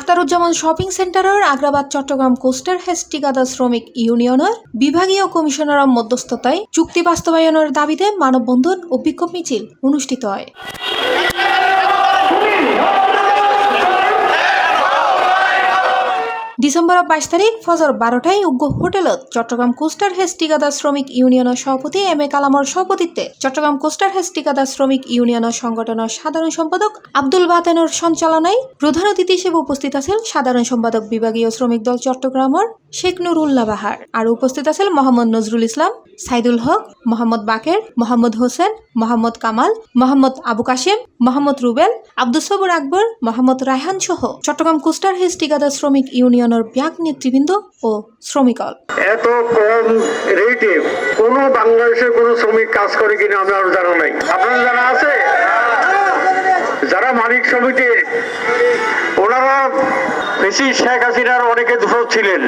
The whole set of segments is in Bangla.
আখতারুজ্জামান শপিং সেন্টারের আগ্রাবাদ চট্টগ্রাম কোস্টার হেজ ঠিকাদার শ্রমিক ইউনিয়নের বিভাগীয় কমিশনারের মধ্যস্থতায় চুক্তি বাস্তবায়নের দাবিতে মানববন্ধন ও বিক্ষোভ মিছিল অনুষ্ঠিত হয়। ডিসেম্বর 22 তারিখ ফজর 12টায় উগ্র হোটেলত চট্টগ্রাম কোস্টার হেজ ঠিকাদার শ্রমিক ইউনিয়নের সভাপতি এম এ কালামর সভাপতিত্বে চট্টগ্রাম কোস্টার হেজ ঠিকাদার শ্রমিক ইউনিয়নের সংগঠনের সাধারণ সম্পাদক আব্দুল বাতেনের সঞ্চালনায় প্রধান অতিথি হিসেবে উপস্থিত আছেন সাধারণ সম্পাদক বিভাগীয় শ্রমিক দল চট্টগ্রামের শেখ নুরুল্লাহ বাহার। আর উপস্থিত আছেন মোহাম্মদ নজরুল ইসলাম, সাইদুল হক, মোহাম্মদ বাকের, মোহাম্মদ হোসেন, মোহাম্মদ কামাল, মোহাম্মদ আবু কাশেম, মোহাম্মদ রুবেল, আব্দুস সবুর আকবর, মোহাম্মদ রায়হান সহ চট্টগ্রাম কোস্টার হেজ ঠিকাদার শ্রমিক ইউনিয়নের ব্যাগ নেতৃবৃন্দ ও শ্রমিকল। এত কম রেটে কোন বাংলাদেশের কোন শ্রমিক কাজ করে কিনা আমার জানা নাই। আপনার জানা আছে? যারা মালিক সমিতির ওনারা বেশি শেখ হাসিনার অনেকে দূষক ছিলেন,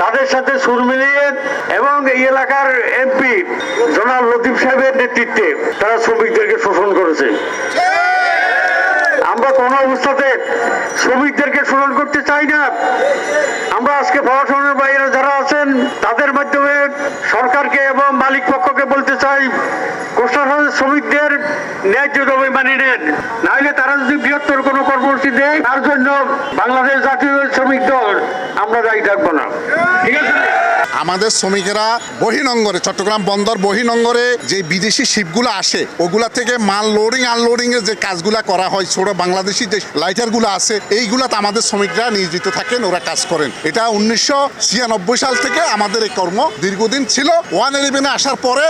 তাদের সাথে সুর মিলিয়ে এবং এই এলাকার এমপি জনাব লতিফ সাহেবের নেতৃত্বে তারা শ্রমিকদেরকে শোষণ করেছে। আমরা কোন অবস্থাতে শ্রমিকদেরকে শোষণ করতে চাই না। আমরা আজকে প্রশাসনের বাইরে যারা আছেন তাদের মাধ্যমে সরকারকে এবং মালিক পক্ষকে বলতে চাই, কোস্টার হাউস শ্রমিকদের ন্যায্য দাবি মানিয়ে নেন, নাহলে তারা যদি বৃহত্তর কোনো কর্মসূচি দেয় তার জন্য বাংলাদেশ জাতীয় শ্রমিক দল আমরা দায়ী থাকবো না। ঠিক আছে? আমাদের শ্রমিকেরা বহিনঙ্গরে চট্টগ্রাম বন্দর বহিনঙ্গরে যে বিদেশি শিপগুলো আসে ওগুলা থেকে মাল লোডিং আনলোডিং এর যে কাজগুলা করা হয়, ছোট বাংলাদেশি যে লাইটারগুলো আছে এইগুলাতে আমাদের শ্রমিকরা নিয়োজিত থাকেন, ওরা কাজ করেন। এটা 1996 সাল থেকে আমাদের এই কর্ম দীর্ঘদিন ছিল। 111 আসার পরে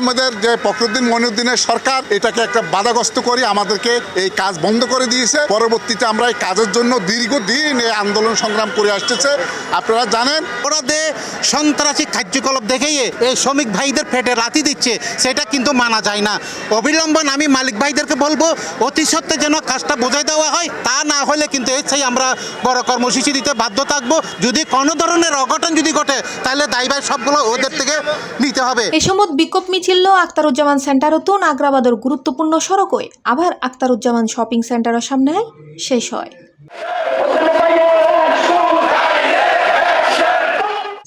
আমাদের যে ফখরুদ্দিন মঈনুদ্দিনের সরকার এটাকে একটা বাধাগ্রস্ত করে আমাদেরকে এই কাজ বন্ধ করে দিয়েছে। পরবর্তীতে আমরা এই কাজের জন্য দীর্ঘদিন এই আন্দোলন সংগ্রাম করে আসতেছে। আপনারা জানেন ওরাদের সন্ত্রাসী কার্যকলাপ দেখেই এই শ্রমিক ভাইদের পেটে লাথি দিচ্ছে, সেটা কিন্তু মানা যায় না। অবিলম্বন আমি মালিক ভাইদেরকে বলবো অতি সত্ত্বে যেন কাজটা বোঝাই দেওয়া হয়, তা না হলে কিন্তু এর সেই আমরা বড় কর্মসূচি দিতে বাধ্য থাকবো। যদি কোনো ধরনের অঘটন যদি ঘটে তাহলে দায়ভার সবগুলো ওদের থেকে নিতে হবে। এই সময় বিক্ষোভ মিছিল আখতারুজ্জামান সেন্টারতুন আগ্রাবাদের গুরুত্বপূর্ণ সড়কই আবার আখতারুজ্জামান শপিং সেন্টারের সামনে শেষ হয়।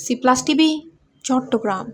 C+ TV Chittagong.